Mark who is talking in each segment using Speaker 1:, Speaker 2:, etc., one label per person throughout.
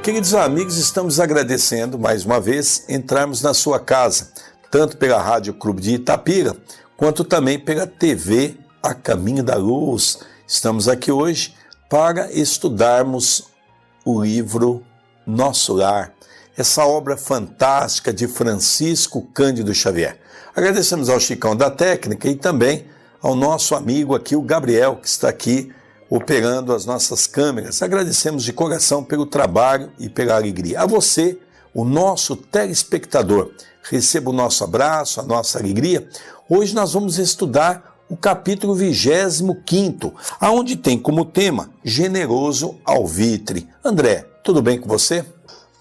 Speaker 1: Queridos amigos, estamos agradecendo mais uma vez entrarmos na sua casa, tanto pela Rádio Clube de Itapira, quanto também pela TV A Caminho da Luz. Estamos aqui hoje para estudarmos o livro Nosso Lar, essa obra fantástica de Francisco Cândido Xavier. Agradecemos ao Chicão da Técnica e também ao nosso amigo aqui, o Gabriel, que está aqui operando as nossas câmeras. Agradecemos de coração pelo trabalho e pela alegria. A você, o nosso telespectador, receba o nosso abraço, a nossa alegria. Hoje nós vamos estudar o capítulo 25º, aonde tem como tema Generoso Alvitre. André, tudo bem com você?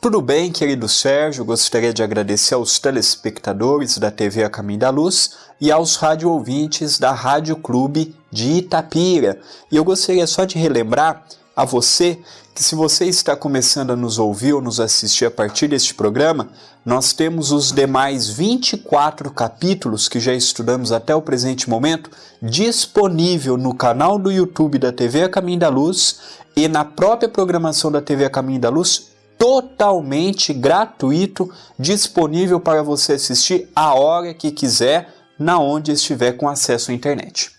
Speaker 2: Tudo bem, querido Sérgio. Gostaria de agradecer aos telespectadores da TV A Caminho da Luz e aos rádio ouvintes da Rádio Clube de Itapira. E eu gostaria só de relembrar a você que, se você está começando a nos ouvir ou nos assistir a partir deste programa, nós temos os demais 24 capítulos que já estudamos até o presente momento disponível no canal do YouTube da TV A Caminho da Luz e na própria programação da TV A Caminho da Luz, totalmente gratuito, disponível para você assistir a hora que quiser, na onde estiver com acesso à internet.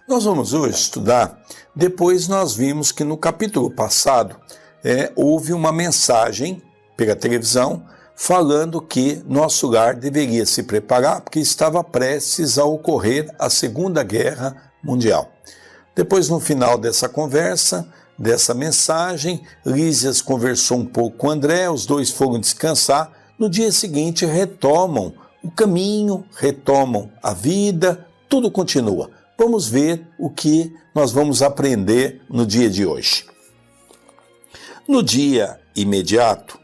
Speaker 1: Nós vamos hoje estudar, depois nós vimos que no capítulo passado houve uma mensagem pela televisão falando que nosso lar deveria se preparar porque estava prestes a ocorrer a Segunda Guerra Mundial. Depois, no final dessa conversa, dessa mensagem, Lísias conversou um pouco com André, os dois foram descansar. No dia seguinte retomam o caminho, retomam a vida, tudo continua. Vamos ver o que nós vamos aprender no dia de hoje. No dia imediato,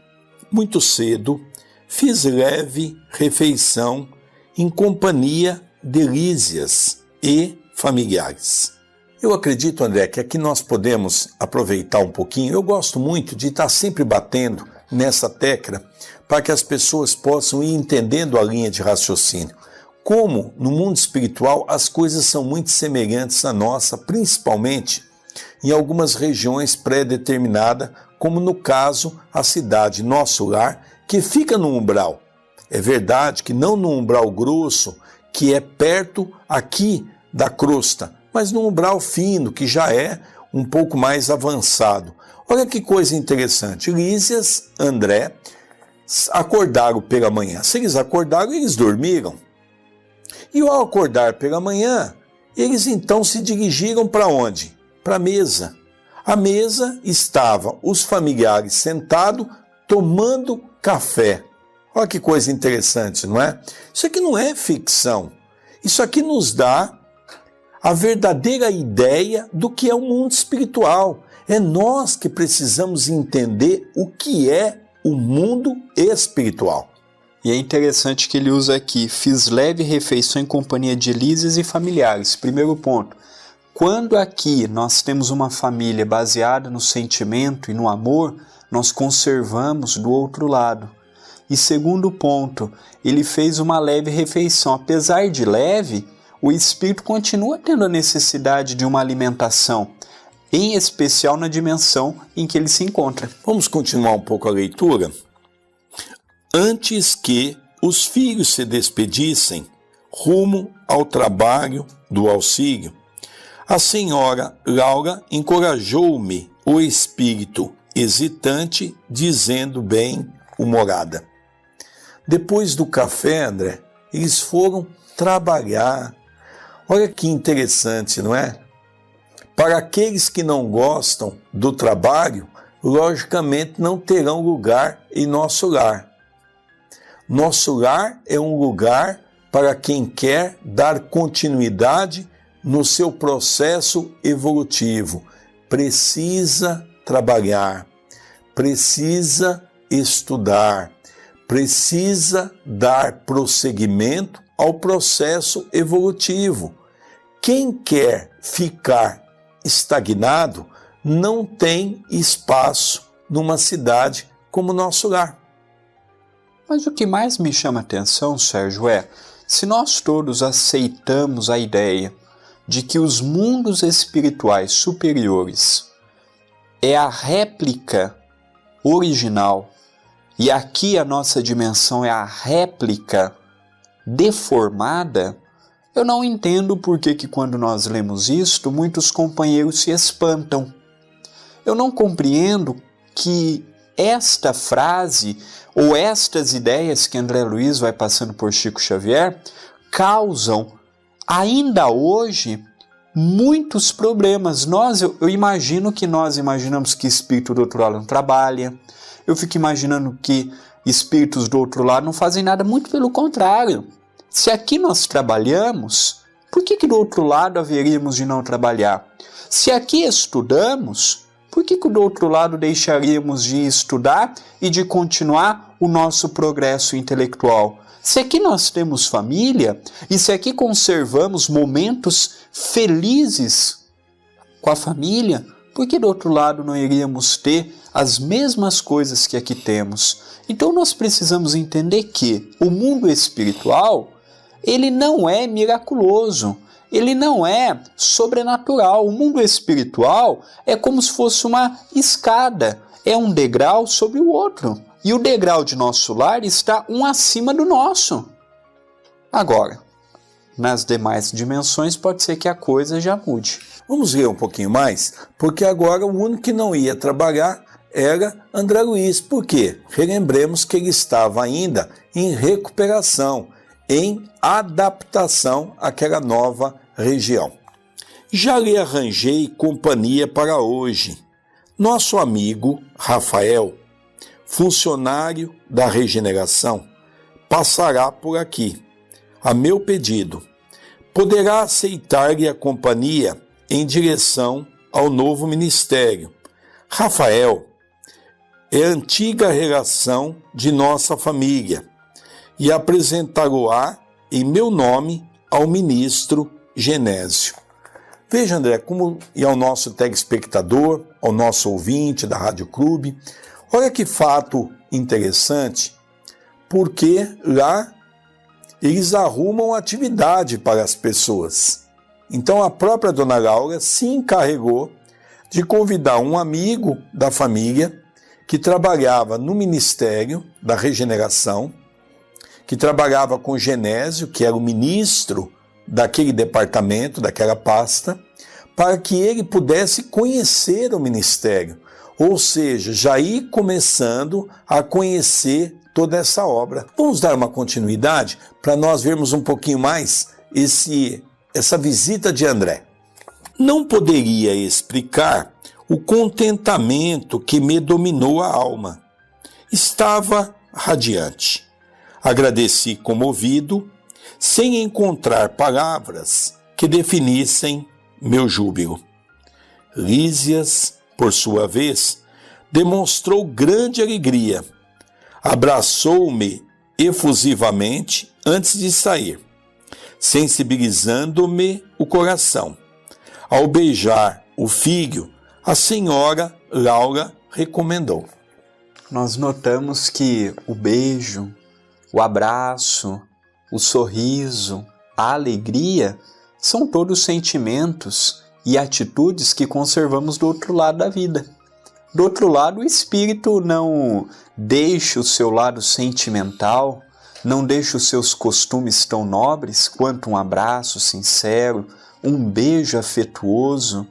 Speaker 1: muito cedo, fiz leve refeição em companhia de Lísias e familiares. Eu acredito, André, que aqui nós podemos aproveitar um pouquinho. Eu gosto muito de estar sempre batendo nessa tecla para que as pessoas possam ir entendendo a linha de raciocínio. Como no mundo espiritual as coisas são muito semelhantes à nossa, principalmente em algumas regiões pré-determinadas, como no caso a cidade Nosso Lar, que fica no umbral. É verdade que não no umbral grosso, que é perto aqui da crosta, mas no umbral fino, que já é um pouco mais avançado. Olha que coisa interessante. Lísias, André, acordaram pela manhã. Se eles acordaram, eles dormiram. E ao acordar pela manhã, eles então se dirigiram para onde? Para a mesa. A mesa estava os familiares sentados, tomando café. Olha que coisa interessante, não é? Isso aqui não é ficção. Isso aqui nos dá a verdadeira ideia do que é o mundo espiritual. É nós que precisamos entender o que é o mundo espiritual.
Speaker 2: E é interessante que ele usa aqui, fiz leve refeição em companhia de Lísias e familiares. Primeiro ponto, quando aqui nós temos uma família baseada no sentimento e no amor, nós conservamos do outro lado. E segundo ponto, ele fez uma leve refeição. Apesar de leve, o espírito continua tendo a necessidade de uma alimentação, em especial na dimensão em que ele se encontra.
Speaker 1: Vamos continuar um pouco a leitura? Antes que os filhos se despedissem, rumo ao trabalho do auxílio, a senhora Laura encorajou-me o espírito hesitante, dizendo bem-humorada. Depois do café, André, eles foram trabalhar. Olha que interessante, não é? Para aqueles que não gostam do trabalho, logicamente não terão lugar em nosso lar. Nosso lar é um lugar para quem quer dar continuidade no seu processo evolutivo. Precisa trabalhar, precisa estudar, precisa dar prosseguimento ao processo evolutivo. Quem quer ficar estagnado não tem espaço numa cidade como Nosso Lar.
Speaker 2: Mas o que mais me chama a atenção, Sérgio, é se nós todos aceitamos a ideia de que os mundos espirituais superiores é a réplica original e aqui a nossa dimensão é a réplica deformada, eu não entendo por que quando nós lemos isto, muitos companheiros se espantam. Eu não compreendo que esta frase ou estas ideias que André Luiz vai passando por Chico Xavier causam ainda hoje muitos problemas. Eu imagino que nós imaginamos que espírito do outro lado não trabalha, eu fico imaginando que espíritos do outro lado não fazem nada, muito pelo contrário. Se aqui nós trabalhamos, por que do outro lado haveríamos de não trabalhar? Se aqui estudamos, por que do outro lado deixaríamos de estudar e de continuar o nosso progresso intelectual? Se aqui nós temos família e se aqui conservamos momentos felizes com a família, por que do outro lado não iríamos ter as mesmas coisas que aqui temos? Então nós precisamos entender que o mundo espiritual, ele não é miraculoso, ele não é sobrenatural. O mundo espiritual é como se fosse uma escada, é um degrau sobre o outro. E o degrau de nosso lar está um acima do nosso. Agora, nas demais dimensões pode ser que a coisa já mude.
Speaker 1: Vamos ver um pouquinho mais, porque agora o único que não ia trabalhar era André Luiz. Por quê? Relembremos que ele estava ainda em recuperação, em adaptação àquela nova região. Já lhe arranjei companhia para hoje. Nosso amigo Rafael, funcionário da regeneração, passará por aqui, a meu pedido. Poderá aceitar-lhe a companhia em direção ao novo ministério. Rafael é antiga relação de nossa família e apresentá-lo-á em meu nome ao ministro Genésio. Veja, André, como e ao nosso telespectador, ao nosso ouvinte da Rádio Clube, olha que fato interessante, porque lá eles arrumam atividade para as pessoas. Então a própria Dona Laura se encarregou de convidar um amigo da família que trabalhava no Ministério da Regeneração, que trabalhava com Genésio, que era o ministro daquele departamento, daquela pasta, para que ele pudesse conhecer o ministério, ou seja, já ir começando a conhecer toda essa obra. Vamos dar uma continuidade para nós vermos um pouquinho mais essa visita de André. Não poderia explicar o contentamento que me dominou a alma. Estava radiante. Agradeci comovido, sem encontrar palavras que definissem meu júbilo. Lísias, por sua vez, demonstrou grande alegria. Abraçou-me efusivamente antes de sair, sensibilizando-me o coração. Ao beijar o filho, a senhora Laura recomendou.
Speaker 2: Nós notamos que o beijo, o abraço, o sorriso, a alegria são todos sentimentos e atitudes que conservamos do outro lado da vida. Do outro lado, o espírito não deixa o seu lado sentimental, não deixa os seus costumes tão nobres quanto um abraço sincero, um beijo afetuoso.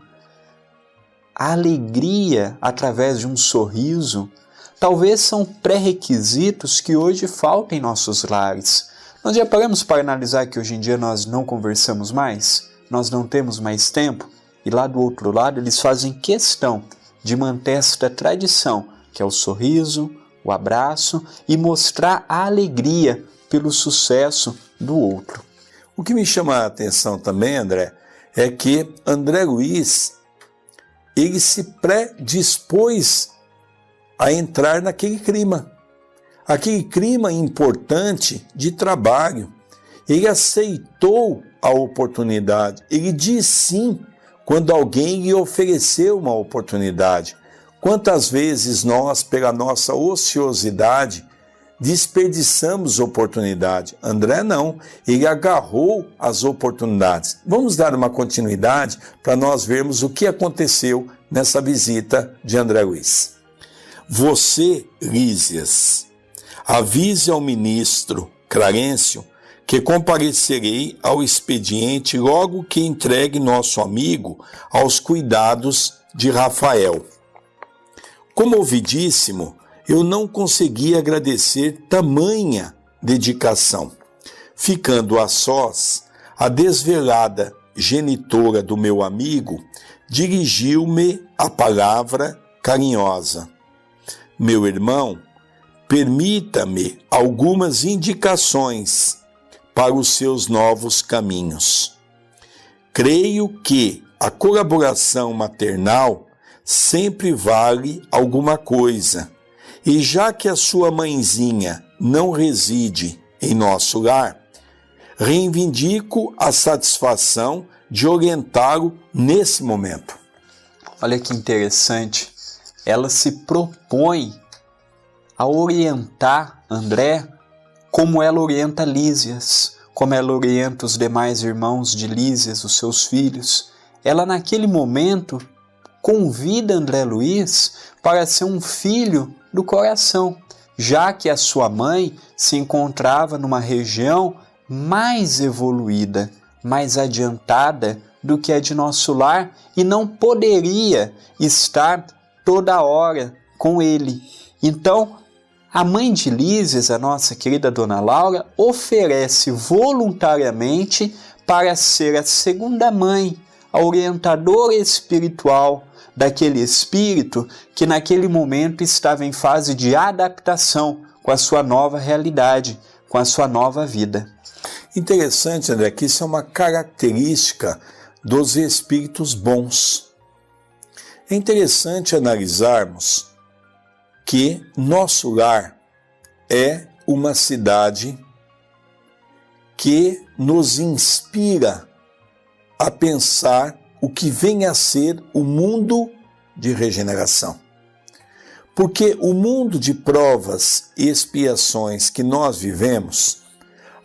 Speaker 2: A alegria através de um sorriso talvez são pré-requisitos que hoje faltam em nossos lares. Nós já paramos para analisar que hoje em dia nós não conversamos mais, nós não temos mais tempo, e lá do outro lado eles fazem questão de manter esta tradição, que é o sorriso, o abraço e mostrar a alegria pelo sucesso do outro.
Speaker 1: O que me chama a atenção também, André, é que André Luiz, ele se predispôs a entrar naquele clima importante de trabalho. Ele aceitou a oportunidade, ele disse sim quando alguém lhe ofereceu uma oportunidade. Quantas vezes nós, pela nossa ociosidade, desperdiçamos oportunidade? André não, ele agarrou as oportunidades. Vamos dar uma continuidade para nós vermos o que aconteceu nessa visita de André Luiz. Você, Lísias, avise ao ministro Clarencio que comparecerei ao expediente logo que entregue nosso amigo aos cuidados de Rafael. Comovidíssimo, eu não consegui agradecer tamanha dedicação. Ficando a sós, a desvelada genitora do meu amigo dirigiu-me a palavra carinhosa. Meu irmão, permita-me algumas indicações para os seus novos caminhos. Creio que a colaboração maternal sempre vale alguma coisa, e já que a sua mãezinha não reside em nosso lar, reivindico a satisfação de orientá-lo nesse momento.
Speaker 2: Olha que interessante, ela se propõe a orientar André como ela orienta Lísias, como ela orienta os demais irmãos de Lísias, os seus filhos. Ela naquele momento convida André Luiz para ser um filho do coração, já que a sua mãe se encontrava numa região mais evoluída, mais adiantada do que a de nosso lar e não poderia estar toda hora com ele. Então, a mãe de Lísias, a nossa querida Dona Laura, oferece voluntariamente para ser a segunda mãe, a orientadora espiritual daquele espírito que naquele momento estava em fase de adaptação com a sua nova realidade, com a sua nova vida.
Speaker 1: Interessante, André, que isso é uma característica dos espíritos bons. É interessante analisarmos que nosso lar é uma cidade que nos inspira a pensar o que vem a ser o mundo de regeneração. Porque o mundo de provas e expiações que nós vivemos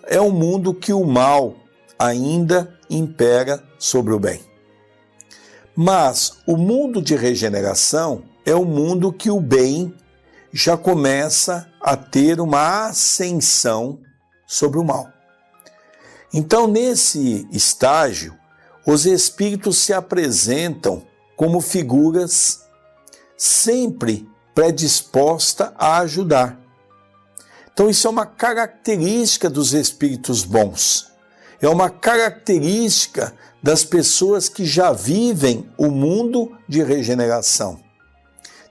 Speaker 1: é um mundo que o mal ainda impera sobre o bem. Mas o mundo de regeneração é um mundo que o bem já começa a ter uma ascensão sobre o mal. Então, nesse estágio, os espíritos se apresentam como figuras sempre predispostas a ajudar. Então, isso é uma característica dos espíritos bons. É uma característica das pessoas que já vivem o mundo de regeneração.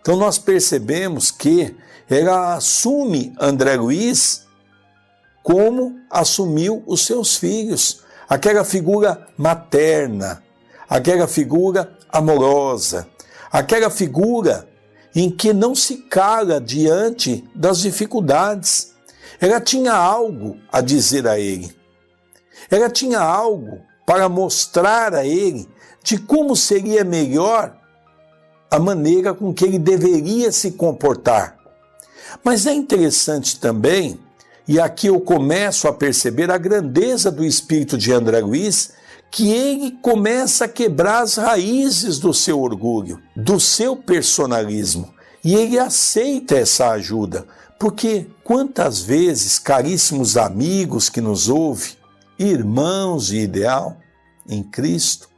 Speaker 1: Então, nós percebemos que ela assume André Luiz como assumiu os seus filhos. Aquela figura materna, aquela figura amorosa, aquela figura em que não se cala diante das dificuldades. Ela tinha algo a dizer a ele. Ela tinha algo para mostrar a ele de como seria melhor a maneira com que ele deveria se comportar. Mas é interessante também, e aqui eu começo a perceber a grandeza do espírito de André Luiz, que ele começa a quebrar as raízes do seu orgulho, do seu personalismo, e ele aceita essa ajuda, porque quantas vezes, caríssimos amigos que nos ouvem, irmãos de ideal em Cristo,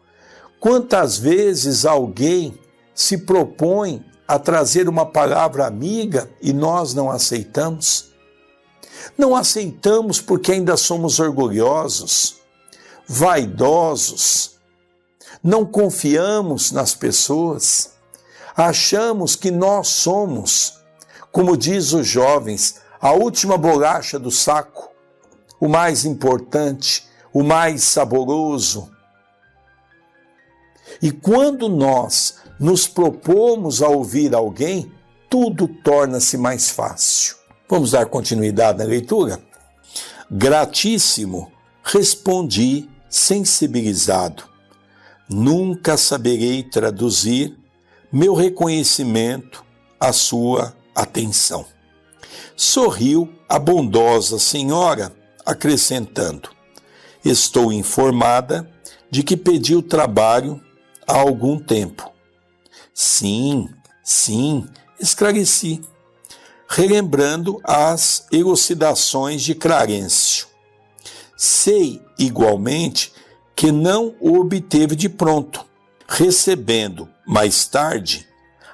Speaker 1: quantas vezes alguém se propõe a trazer uma palavra amiga e nós não aceitamos? Não aceitamos porque ainda somos orgulhosos, vaidosos, não confiamos nas pessoas, achamos que nós somos, como diz os jovens, a última bolacha do saco, o mais importante, o mais saboroso. E quando nós nos propomos a ouvir alguém, tudo torna-se mais fácil. Vamos dar continuidade na leitura? Gratíssimo, respondi sensibilizado. Nunca saberei traduzir meu reconhecimento à sua atenção. Sorriu a bondosa senhora, acrescentando: estou informada de que pediu trabalho há algum tempo. Sim, esclareci, relembrando as elucidações de Clarencio. Sei, igualmente, que não o obteve de pronto, recebendo, mais tarde,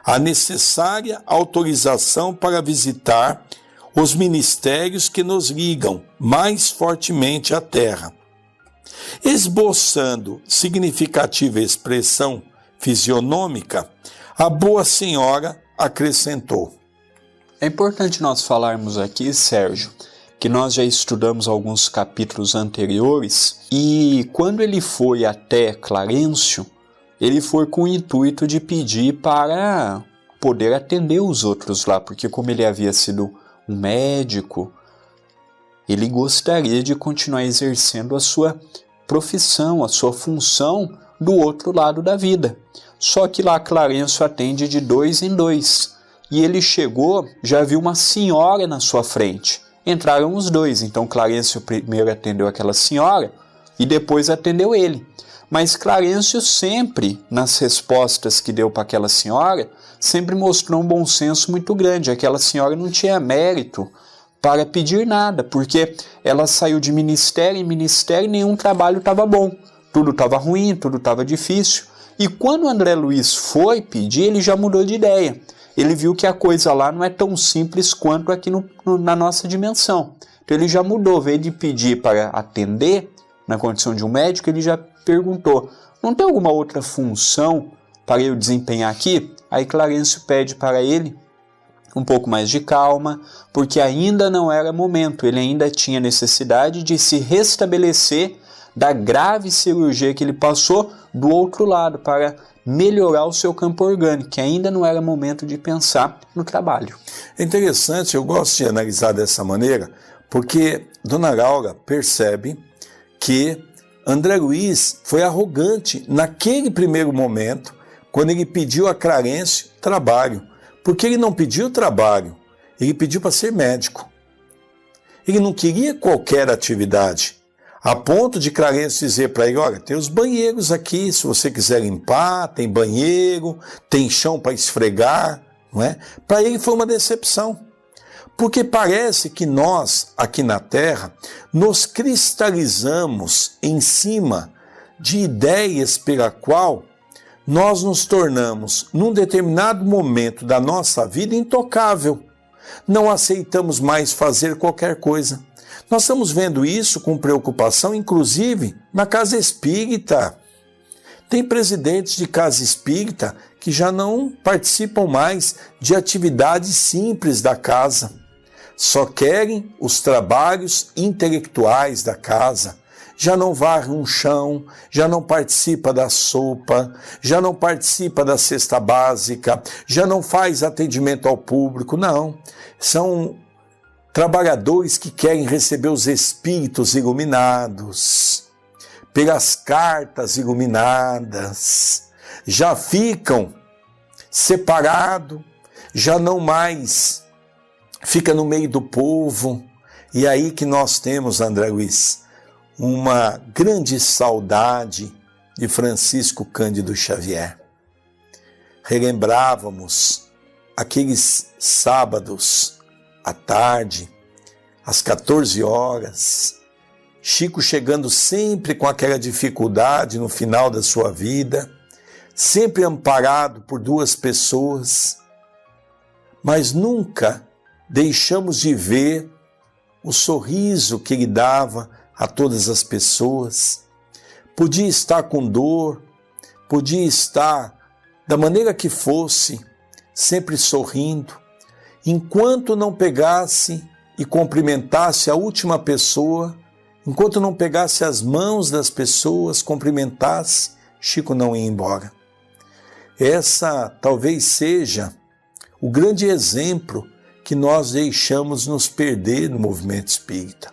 Speaker 1: a necessária autorização para visitar os ministérios que nos ligam mais fortemente à terra. Esboçando significativa expressão fisionômica, a boa senhora acrescentou:
Speaker 2: É importante nós falarmos aqui, Sérgio, que nós já estudamos alguns capítulos anteriores e quando ele foi até Clarencio, ele foi com o intuito de pedir para poder atender os outros lá, porque como ele havia sido um médico, ele gostaria de continuar exercendo a sua profissão, a sua função do outro lado da vida. Só que lá Clarencio atende de 2 em 2 e ele chegou, já viu uma senhora na sua frente. Entraram os dois, então Clarencio primeiro atendeu aquela senhora e depois atendeu ele. Mas Clarencio sempre, nas respostas que deu para aquela senhora, sempre mostrou um bom senso muito grande. Aquela senhora não tinha mérito para pedir nada, porque ela saiu de ministério em ministério e nenhum trabalho estava bom. Tudo estava ruim, tudo estava difícil. E quando o André Luiz foi pedir, ele já mudou de ideia. Ele viu que a coisa lá não é tão simples quanto aqui na nossa dimensão. Então ele já mudou, veio de pedir para atender, na condição de um médico, ele já perguntou, não tem alguma outra função para eu desempenhar aqui? Aí Clarencio pede para ele um pouco mais de calma, porque ainda não era momento, ele ainda tinha necessidade de se restabelecer da grave cirurgia que ele passou do outro lado, para melhorar o seu campo orgânico, que ainda não era momento de pensar no trabalho.
Speaker 1: É interessante, eu gosto de analisar dessa maneira, porque Dona Laura percebe que André Luiz foi arrogante naquele primeiro momento, quando ele pediu a Clarencio trabalho. Porque ele não pediu trabalho, ele pediu para ser médico. Ele não queria qualquer atividade, a ponto de Clarencio dizer para ele, olha, tem os banheiros aqui, se você quiser limpar, tem banheiro, tem chão para esfregar, não é? Para ele foi uma decepção. Porque parece que nós, aqui na Terra, nos cristalizamos em cima de ideias pela qual nós nos tornamos, num determinado momento da nossa vida, intocável. Não aceitamos mais fazer qualquer coisa. Nós estamos vendo isso com preocupação, inclusive na casa espírita. Tem presidentes de casa espírita que já não participam mais de atividades simples da casa. Só querem os trabalhos intelectuais da casa. Já não varre um chão, já não participa da sopa, já não participa da cesta básica, já não faz atendimento ao público, não. São trabalhadores que querem receber os espíritos iluminados, pelas cartas iluminadas, já ficam separados, já não mais fica no meio do povo. E aí que nós temos, André Luiz, uma grande saudade de Francisco Cândido Xavier. Relembrávamos aqueles sábados à tarde, às 14 horas, Chico chegando sempre com aquela dificuldade no final da sua vida, sempre amparado por duas pessoas, mas nunca deixamos de ver o sorriso que ele dava a todas as pessoas. Podia estar com dor, podia estar da maneira que fosse, sempre sorrindo, enquanto não pegasse e cumprimentasse a última pessoa, enquanto não pegasse as mãos das pessoas, cumprimentasse, Chico não ia embora. Essa talvez seja o grande exemplo que nós deixamos nos perder no movimento espírita.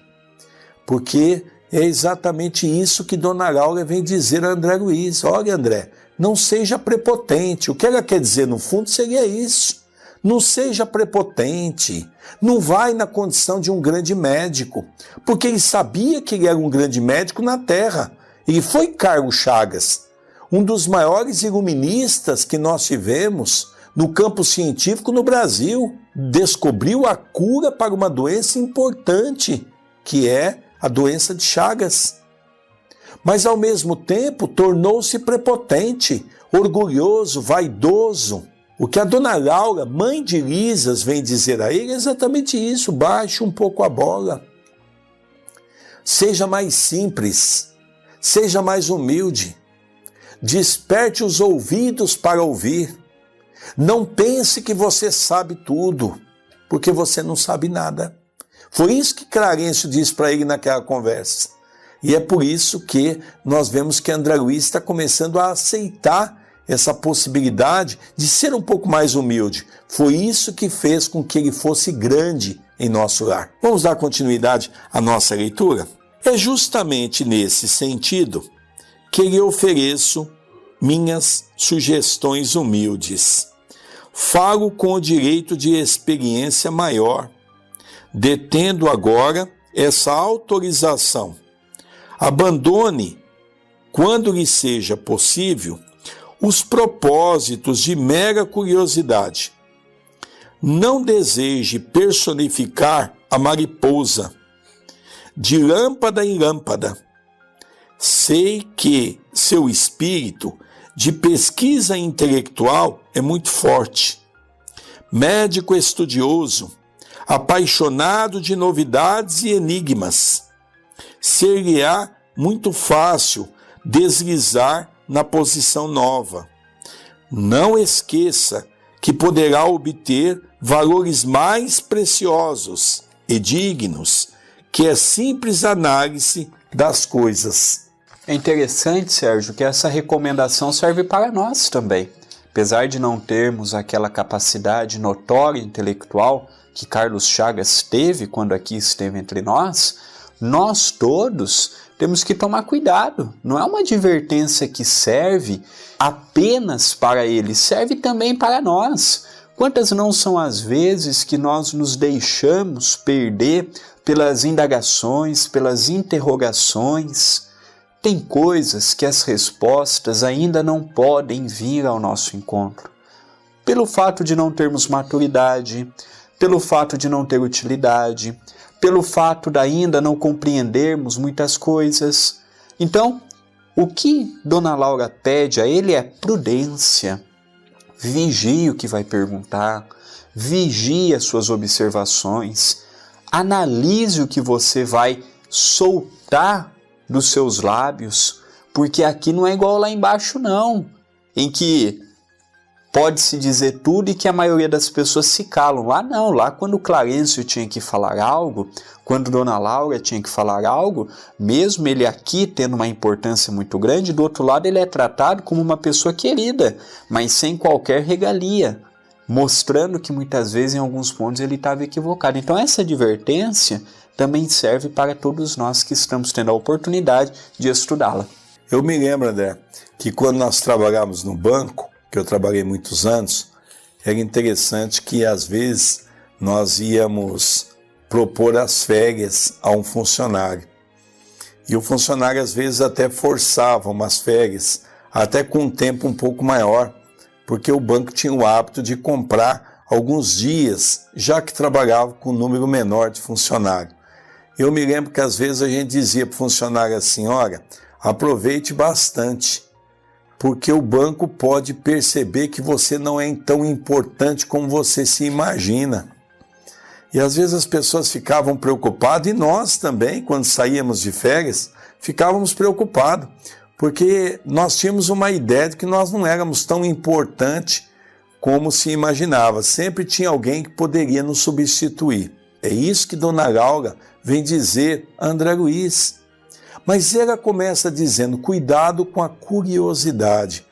Speaker 1: Porque é exatamente isso que Dona Laura vem dizer a André Luiz. Olha, André, não seja prepotente. O que ela quer dizer, no fundo, seria isso. Não seja prepotente. Não vai na condição de um grande médico. Porque ele sabia que ele era um grande médico na Terra. Ele foi Carlos Chagas, um dos maiores iluministas que nós tivemos no campo científico no Brasil. Descobriu a cura para uma doença importante, que é a doença de Chagas. Mas, ao mesmo tempo, tornou-se prepotente, orgulhoso, vaidoso. O que a dona Laura, mãe de Lisas, vem dizer a ele é exatamente isso: baixe um pouco a bola. Seja mais simples, seja mais humilde. Desperte os ouvidos para ouvir. Não pense que você sabe tudo, porque você não sabe nada. Foi isso que Clarencio disse para ele naquela conversa. E é por isso que nós vemos que André Luiz está começando a aceitar essa possibilidade de ser um pouco mais humilde. Foi isso que fez com que ele fosse grande em nosso lar. Vamos dar continuidade à nossa leitura? É justamente nesse sentido que lhe ofereço minhas sugestões humildes. Falo com o direito de experiência maior, detendo agora essa autorização. Abandone, quando lhe seja possível, os propósitos de mera curiosidade. Não deseje personificar a mariposa, de lâmpada em lâmpada. Sei que seu espírito de pesquisa intelectual é muito forte. Médico estudioso, apaixonado de novidades e enigmas. Ser-lhe-á muito fácil deslizar na posição nova. Não esqueça que poderá obter valores mais preciosos e dignos, que é simples análise das coisas.
Speaker 2: É interessante, Sérgio, que essa recomendação serve para nós também. Apesar de não termos aquela capacidade notória intelectual que Carlos Chagas teve quando aqui esteve entre nós todos temos que tomar cuidado. Não é uma advertência que serve apenas para ele, serve também para nós. Quantas não são as vezes que nós nos deixamos perder pelas indagações, pelas interrogações? Tem coisas que as respostas ainda não podem vir ao nosso encontro. Pelo fato de não termos maturidade, pelo fato de não ter utilidade, pelo fato de ainda não compreendermos muitas coisas. Então, o que Dona Laura pede a ele é prudência. Vigie o que vai perguntar, vigie as suas observações, analise o que você vai soltar dos seus lábios, porque aqui não é igual lá embaixo não, em que pode-se dizer tudo e que a maioria das pessoas se calam. Lá não, lá quando o Clarencio tinha que falar algo, quando Dona Laura tinha que falar algo, mesmo ele aqui tendo uma importância muito grande, do outro lado ele é tratado como uma pessoa querida, mas sem qualquer regalia, mostrando que muitas vezes em alguns pontos ele estava equivocado. Então essa advertência também serve para todos nós que estamos tendo a oportunidade de estudá-la.
Speaker 1: Eu me lembro, André, que quando nós trabalhávamos no banco, que eu trabalhei muitos anos, era interessante que às vezes nós íamos propor as férias a um funcionário. E o funcionário às vezes até forçava umas férias, até com um tempo um pouco maior, porque o banco tinha o hábito de comprar alguns dias, já que trabalhava com um número menor de funcionário. Eu me lembro que às vezes a gente dizia para o funcionário assim: olha, aproveite bastante, porque o banco pode perceber que você não é tão importante como você se imagina. E às vezes as pessoas ficavam preocupadas, e nós também, quando saíamos de férias, ficávamos preocupados, porque nós tínhamos uma ideia de que nós não éramos tão importantes como se imaginava. Sempre tinha alguém que poderia nos substituir. É isso que Dona Laura vem dizer a André Luiz. Mas ela começa dizendo: cuidado com a curiosidade.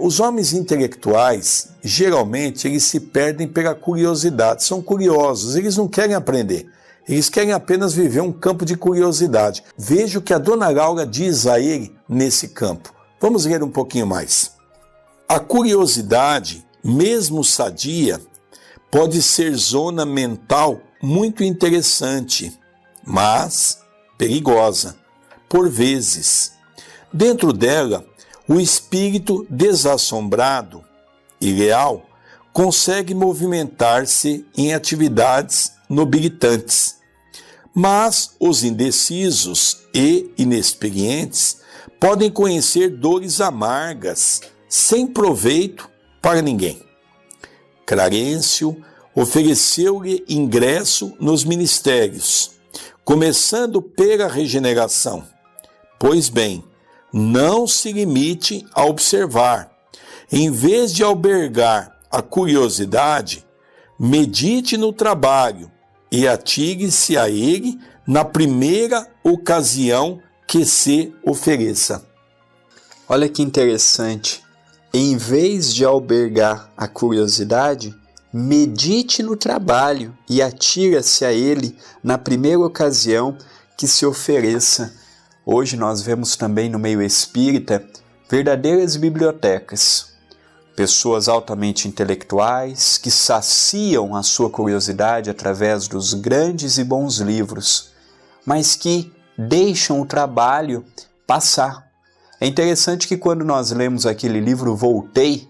Speaker 1: Os homens intelectuais, geralmente, eles se perdem pela curiosidade. São curiosos, eles não querem aprender. Eles querem apenas viver um campo de curiosidade. Veja o que a Dona Laura diz a ele nesse campo. Vamos ler um pouquinho mais. A curiosidade, mesmo sadia, pode ser zona mental muito interessante, mas perigosa, por vezes. Dentro dela, o espírito desassombrado e leal consegue movimentar-se em atividades nobilitantes. Mas os indecisos e inexperientes podem conhecer dores amargas, sem proveito para ninguém. Clarencio ofereceu-lhe ingresso nos ministérios, começando pela regeneração. Pois bem, não se limite a observar. Em vez de albergar a curiosidade, medite no trabalho e atire-se a ele na primeira ocasião que se ofereça.
Speaker 2: Olha que interessante. Em vez de albergar a curiosidade, medite no trabalho e atire-se a ele na primeira ocasião que se ofereça. Hoje nós vemos também no meio espírita verdadeiras bibliotecas. Pessoas altamente intelectuais que saciam a sua curiosidade através dos grandes e bons livros, mas que deixam o trabalho passar. É interessante que quando nós lemos aquele livro Voltei,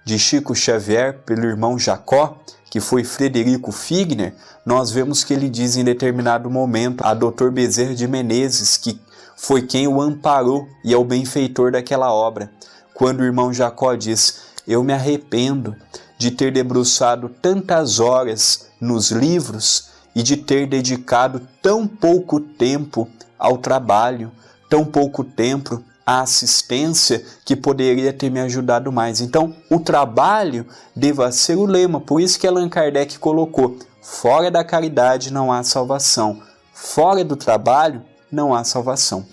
Speaker 2: de Chico Xavier, pelo irmão Jacó, que foi Frederico Figner, nós vemos que ele diz em determinado momento a Dr. Bezerra de Menezes, que foi quem o amparou e é o benfeitor daquela obra, quando o irmão Jacó diz: eu me arrependo de ter debruçado tantas horas nos livros e de ter dedicado tão pouco tempo ao trabalho, tão pouco tempo à assistência que poderia ter me ajudado mais. Então, o trabalho deva ser o lema, por isso que Allan Kardec colocou: fora da caridade não há salvação, fora do trabalho não há salvação.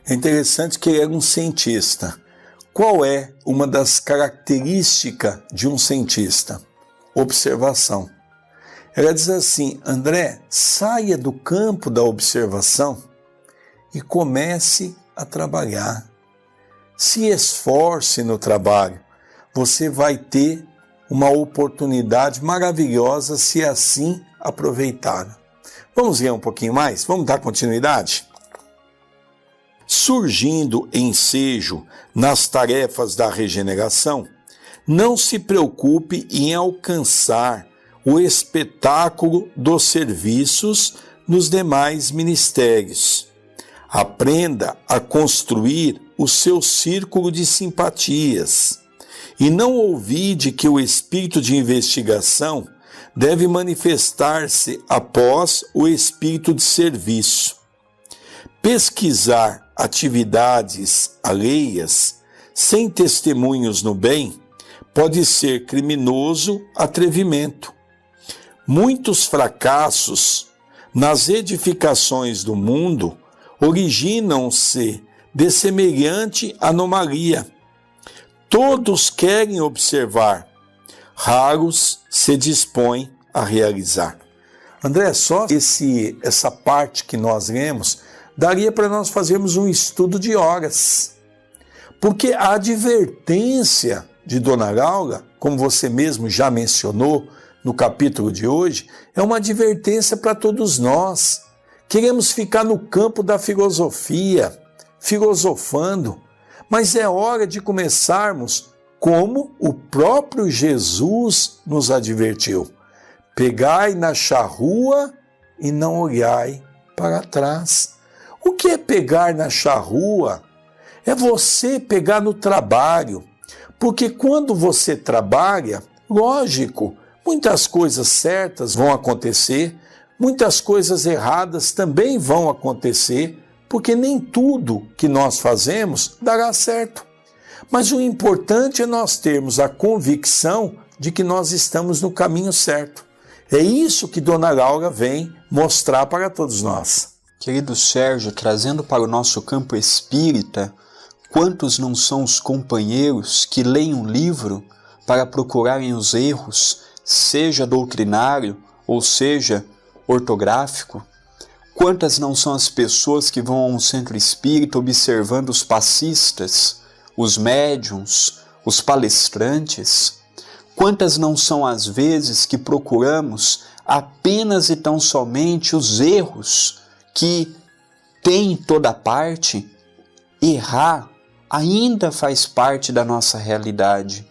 Speaker 1: É interessante que ele era um cientista. Qual é uma das características de um cientista? Observação. Ela diz assim: André, saia do campo da observação e comece a trabalhar. Se esforce no trabalho. Você vai ter uma oportunidade maravilhosa se assim aproveitar. Vamos ver um pouquinho mais? Vamos dar continuidade? Surgindo ensejo nas tarefas da regeneração, não se preocupe em alcançar o espetáculo dos serviços nos demais ministérios. Aprenda a construir o seu círculo de simpatias e não ouvide que o espírito de investigação deve manifestar-se após o espírito de serviço. Pesquisar atividades alheias sem testemunhos no bem pode ser criminoso atrevimento. Muitos fracassos nas edificações do mundo originam-se de semelhante anomalia. Todos querem observar, raros se dispõem a realizar. André, só essa parte que nós lemos daria para nós fazermos um estudo de horas. Porque a advertência de Dona Laura, como você mesmo já mencionou no capítulo de hoje, é uma advertência para todos nós. Queremos ficar no campo da filosofia, filosofando, mas é hora de começarmos como o próprio Jesus nos advertiu: pegai na charrua e não olhai para trás. O que é pegar na charrua? É você pegar no trabalho, porque quando você trabalha, lógico, muitas coisas certas vão acontecer, muitas coisas erradas também vão acontecer, porque nem tudo que nós fazemos dará certo. Mas o importante é nós termos a convicção de que nós estamos no caminho certo. É isso que Dona Laura vem mostrar para todos nós.
Speaker 2: Querido Sérgio, trazendo para o nosso campo espírita, quantos não são os companheiros que leem um livro para procurarem os erros, seja doutrinário ou seja ortográfico? Quantas não são as pessoas que vão a um centro espírita observando os passistas, os médiuns, os palestrantes? Quantas não são as vezes que procuramos apenas e tão somente os erros que tem em toda parte? Errar ainda faz parte da nossa realidade.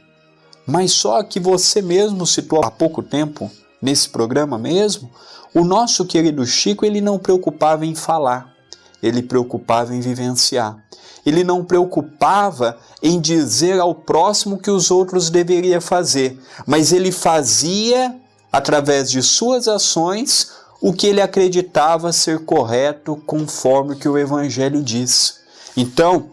Speaker 2: Mas só que você mesmo citou há pouco tempo, nesse programa mesmo, o nosso querido Chico, ele não preocupava em falar, ele preocupava em vivenciar. Ele não preocupava em dizer ao próximo que os outros deveriam fazer, mas ele fazia, através de suas ações, o que ele acreditava ser correto conforme o que o Evangelho diz. Então,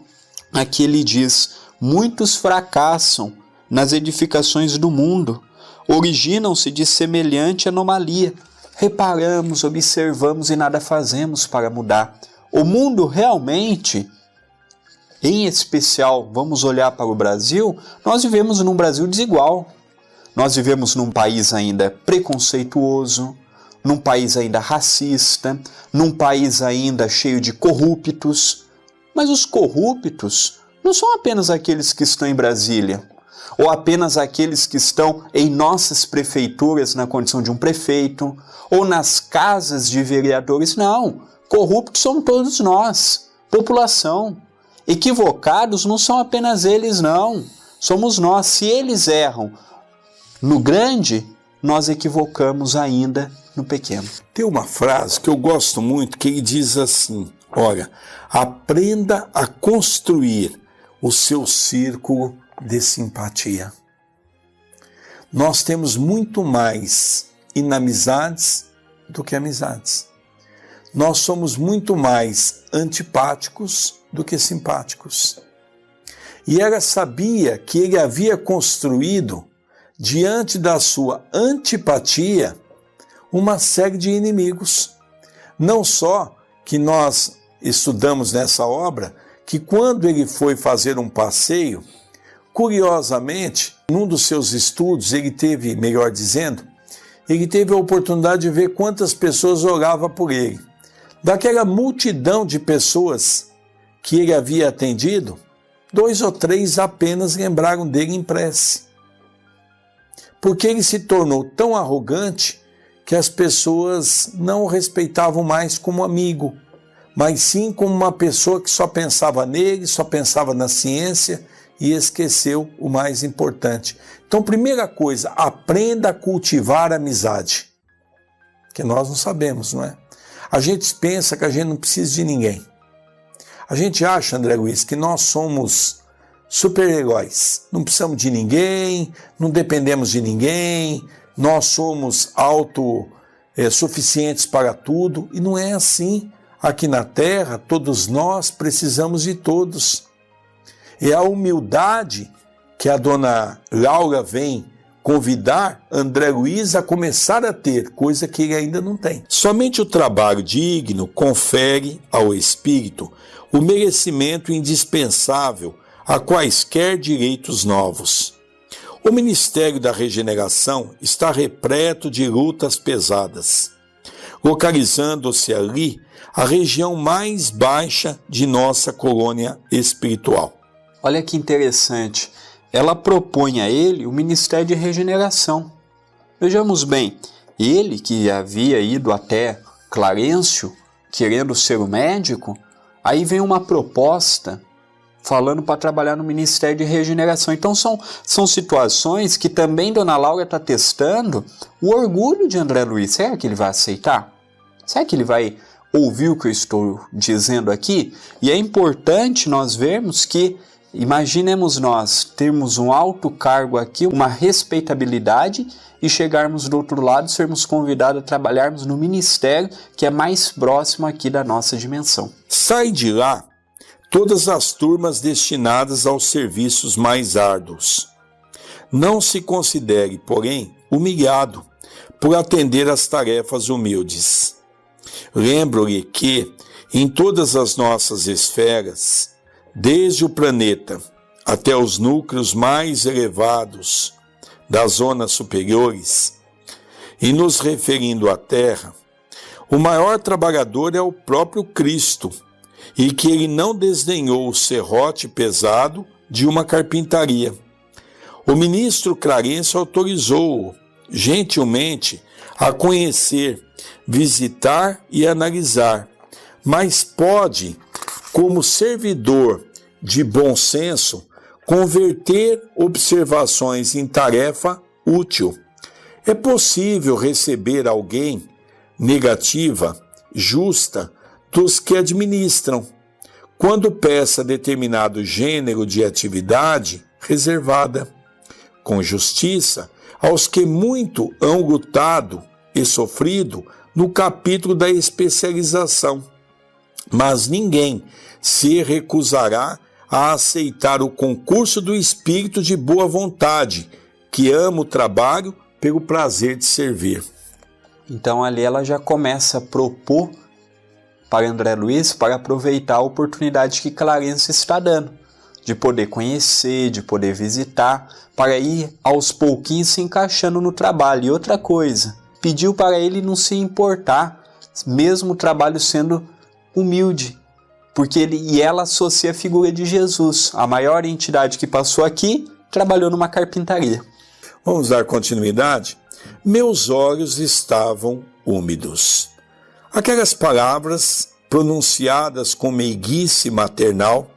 Speaker 2: aqui ele diz, muitos fracassam nas edificações do mundo, originam-se de semelhante anomalia. Reparamos, observamos e nada fazemos para mudar. O mundo realmente, em especial, vamos olhar para o Brasil, nós vivemos num Brasil desigual. Nós vivemos num país ainda preconceituoso, num país ainda racista, num país ainda cheio de corruptos. Mas os corruptos não são apenas aqueles que estão em Brasília, ou apenas aqueles que estão em nossas prefeituras na condição de um prefeito, ou nas casas de vereadores. Não, corruptos somos todos nós, população. Equivocados não são apenas eles, não. Somos nós. Se eles erram no grande, nós equivocamos ainda no pequeno.
Speaker 1: Tem uma frase que eu gosto muito, que ele diz assim, olha, aprenda a construir o seu círculo de simpatia. Nós temos muito mais inamizades do que amizades. Nós somos muito mais antipáticos do que simpáticos. E ela sabia que ele havia construído, diante da sua antipatia, uma série de inimigos. Não só que nós estudamos nessa obra, que quando ele foi fazer um passeio, curiosamente, num dos seus estudos, ele teve, melhor dizendo, ele teve a oportunidade de ver quantas pessoas oravam por ele. Daquela multidão de pessoas que ele havia atendido, 2 ou 3 apenas lembraram dele em prece. Porque ele se tornou tão arrogante que as pessoas não o respeitavam mais como amigo, mas sim como uma pessoa que só pensava nele, só pensava na ciência e esqueceu o mais importante. Então, primeira coisa, aprenda a cultivar a amizade, que nós não sabemos, não é? A gente pensa que a gente não precisa de ninguém. A gente acha, André Luiz, que nós somos super-heróis. Não precisamos de ninguém, não dependemos de ninguém, nós somos autossuficientes para tudo. E não é assim. Aqui na Terra, todos nós precisamos de todos. É a humildade que a dona Laura vem convidar André Luiz a começar a ter, coisa que ele ainda não tem. Somente o trabalho digno confere ao espírito o merecimento indispensável a quaisquer direitos novos. O Ministério da Regeneração está repleto de lutas pesadas, localizando-se ali a região mais baixa de nossa colônia espiritual.
Speaker 2: Olha que interessante. Ela propõe a ele o Ministério de Regeneração. Vejamos bem, ele que havia ido até Clarencio, querendo ser o médico, aí vem uma proposta falando para trabalhar no Ministério de Regeneração. Então são situações que também Dona Laura está testando o orgulho de André Luiz. Será que ele vai aceitar? Será que ele vai ouvir o que eu estou dizendo aqui? E é importante nós vermos que, imaginemos nós termos um alto cargo aqui, uma respeitabilidade, e chegarmos do outro lado, sermos convidados a trabalharmos no ministério que é mais próximo aqui da nossa dimensão.
Speaker 1: Sai de lá todas as turmas destinadas aos serviços mais árduos. Não se considere, porém, humilhado por atender às tarefas humildes. Lembro-lhe que, em todas as nossas esferas, desde o planeta até os núcleos mais elevados das zonas superiores, e nos referindo à Terra, o maior trabalhador é o próprio Cristo, e que ele não desdenhou o serrote pesado de uma carpintaria. O ministro Clarencio autorizou-o, gentilmente, a conhecer, visitar e analisar, mas pode, como servidor de bom senso, converter observações em tarefa útil. É possível receber alguém negativa, justa, dos que administram, quando peça determinado gênero de atividade reservada, com justiça, aos que muito hão lutado e sofrido no capítulo da especialização. Mas ninguém se recusará a aceitar o concurso do espírito de boa vontade, que ama o trabalho pelo prazer de servir.
Speaker 2: Então ali ela já começa a propor para André Luiz para aproveitar a oportunidade que Clarence está dando, de poder conhecer, de poder visitar, para ir aos pouquinhos se encaixando no trabalho. E outra coisa, pediu para ele não se importar, mesmo o trabalho sendo humilde, porque ela associa a figura de Jesus, a maior entidade que passou aqui, trabalhou numa carpintaria.
Speaker 1: Vamos dar continuidade? Meus olhos estavam úmidos. Aquelas palavras, pronunciadas com meiguice maternal,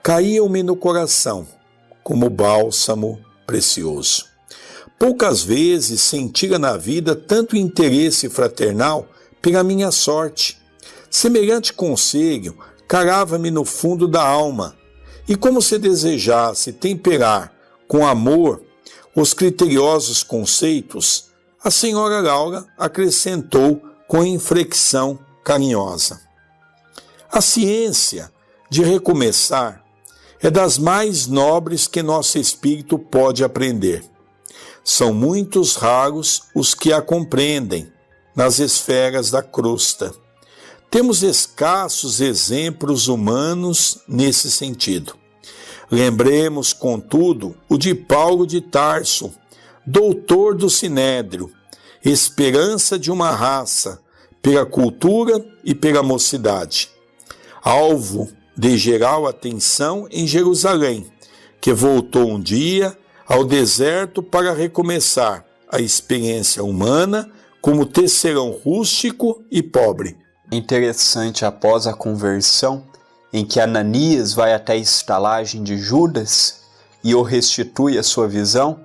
Speaker 1: caíam-me no coração, como bálsamo precioso. Poucas vezes sentira na vida tanto interesse fraternal pela minha sorte. Semelhante conselho calava-me no fundo da alma, e como se desejasse temperar com amor os criteriosos conceitos, a senhora Laura acrescentou com inflexão carinhosa: a ciência de recomeçar é das mais nobres que nosso espírito pode aprender. São muitos raros os que a compreendem nas esferas da crosta. Temos escassos exemplos humanos nesse sentido. Lembremos, contudo, o de Paulo de Tarso, doutor do Sinédrio, esperança de uma raça, pela cultura e pela mocidade, alvo de geral atenção em Jerusalém, que voltou um dia ao deserto para recomeçar a experiência humana como tecelão rústico e pobre.
Speaker 2: Interessante, após a conversão, em que Ananias vai até a estalagem de Judas e o restitui a sua visão,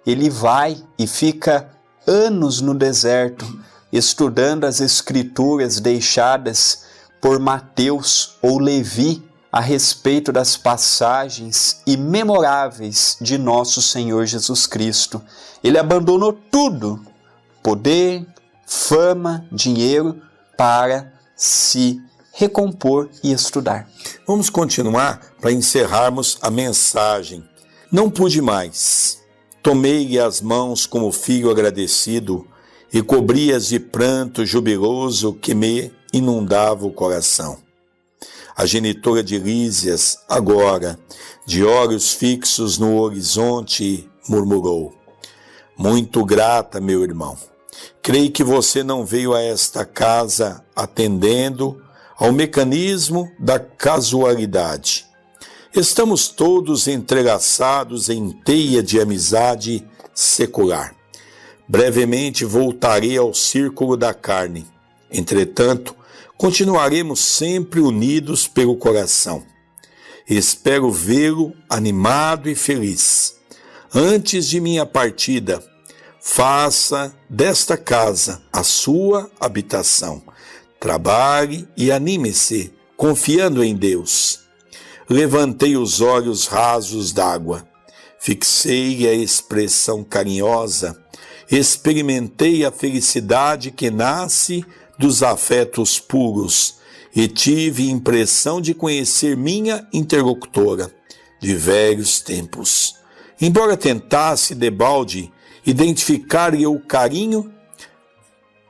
Speaker 2: ele vai e fica anos no deserto, estudando as escrituras deixadas por Mateus ou Levi a respeito das passagens imemoráveis de nosso Senhor Jesus Cristo. Ele abandonou tudo, poder, fama, dinheiro, para se recompor e estudar.
Speaker 1: Vamos continuar para encerrarmos a mensagem. Não pude mais. Tomei-lhe as mãos como filho agradecido e cobri-as de pranto jubiloso que me inundava o coração. A genitora de Lísias, agora, de olhos fixos no horizonte, murmurou: muito grata, meu irmão. Creio que você não veio a esta casa atendendo ao mecanismo da casualidade. Estamos todos entrelaçados em teia de amizade secular. Brevemente voltarei ao círculo da carne. Entretanto, continuaremos sempre unidos pelo coração. Espero vê-lo animado e feliz. Antes de minha partida, faça desta casa a sua habitação. Trabalhe e anime-se, confiando em Deus. Levantei os olhos rasos d'água. Fixei a expressão carinhosa. Experimentei a felicidade que nasce dos afetos puros e tive impressão de conhecer minha interlocutora de velhos tempos. Embora tentasse debalde identificar-lhe o carinho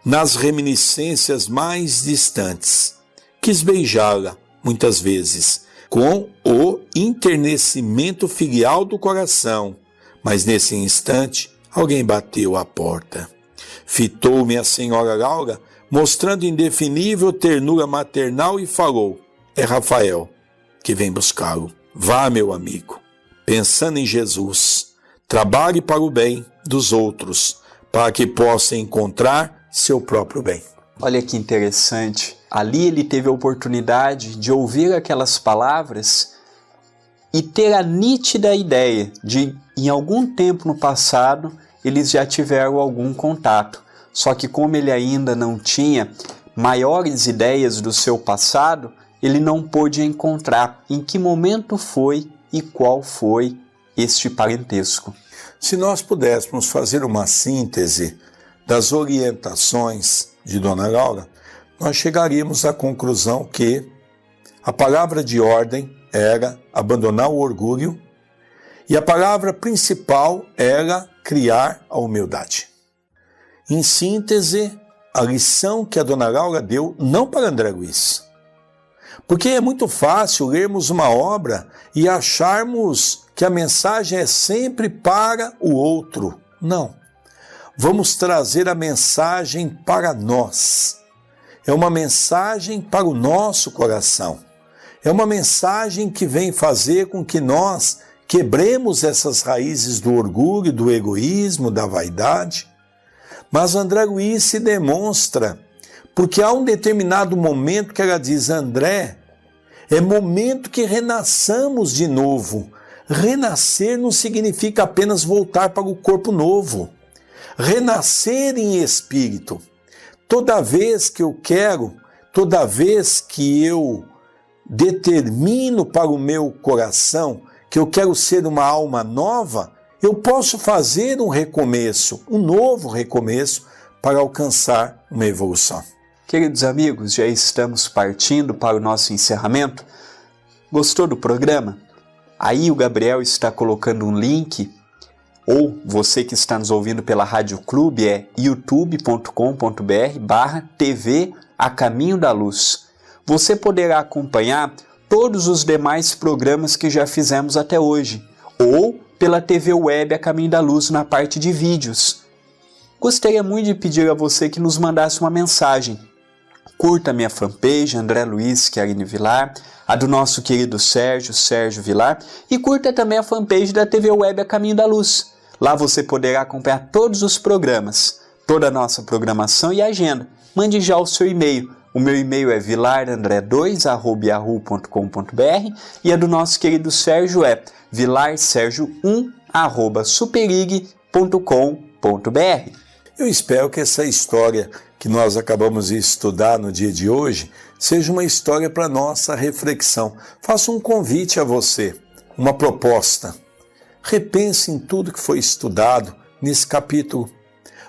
Speaker 1: nas reminiscências mais distantes, quis beijá-la muitas vezes com o enternecimento filial do coração, mas nesse instante alguém bateu à porta. Fitou-me a senhora Laura, mostrando indefinível ternura maternal, e falou: é Rafael, que vem buscá-lo. Vá, meu amigo, pensando em Jesus, trabalhe para o bem dos outros, para que possa encontrar seu próprio bem.
Speaker 2: Olha que interessante. Ali ele teve a oportunidade de ouvir aquelas palavras e ter a nítida ideia de, em algum tempo no passado, eles já tiveram algum contato. Só que como ele ainda não tinha maiores ideias do seu passado, ele não pôde encontrar em que momento foi e qual foi este parentesco.
Speaker 1: Se nós pudéssemos fazer uma síntese das orientações de Dona Laura, nós chegaríamos à conclusão que a palavra de ordem era abandonar o orgulho e a palavra principal era criar a humildade. Em síntese, a lição que a Dona Laura deu não para André Luiz, porque é muito fácil lermos uma obra e acharmos que a mensagem é sempre para o outro. Não. Vamos trazer a mensagem para nós. É uma mensagem para o nosso coração. É uma mensagem que vem fazer com que nós quebremos essas raízes do orgulho, do egoísmo, da vaidade. Mas André Luiz se demonstra, porque há um determinado momento que ela diz: André, é momento que renasçamos de novo. Renascer não significa apenas voltar para o corpo novo. Renascer em espírito. Toda vez que eu quero, toda vez que eu determino para o meu coração que eu quero ser uma alma nova, eu posso fazer um recomeço, um novo recomeço para alcançar uma evolução.
Speaker 2: Queridos amigos, já estamos partindo para o nosso encerramento. Gostou do programa? Aí o Gabriel está colocando um link, ou você que está nos ouvindo pela Rádio Clube, é youtube.com.br/TV A Caminho da Luz. Você poderá acompanhar todos os demais programas que já fizemos até hoje, ou pela TV Web A Caminho da Luz na parte de vídeos. Gostaria muito de pedir a você que nos mandasse uma mensagem. Curta minha fanpage, André Luiz Chiarini Vilar, a do nosso querido Sérgio Vilar, e curta também a fanpage da TV Web A Caminho da Luz. Lá você poderá acompanhar todos os programas, toda a nossa programação e agenda. Mande já o seu e-mail. O meu e-mail é vilarandré2@yahoo.com.br e a do nosso querido Sérgio é vilarsergio1@superig.com.br.
Speaker 1: Eu espero que essa história que nós acabamos de estudar no dia de hoje seja uma história para nossa reflexão. Faço um convite a você, uma proposta. Repense em tudo que foi estudado nesse capítulo.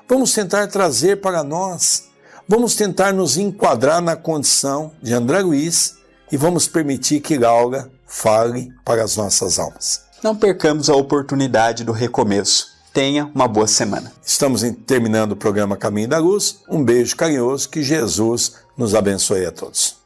Speaker 1: Vamos tentar trazer para nós, vamos tentar nos enquadrar na condição de André Luiz e vamos permitir que Laura fale para as nossas almas.
Speaker 2: Não percamos a oportunidade do recomeço. Tenha uma boa semana.
Speaker 1: Estamos terminando o programa Caminho da Luz. Um beijo carinhoso, que Jesus nos abençoe a todos.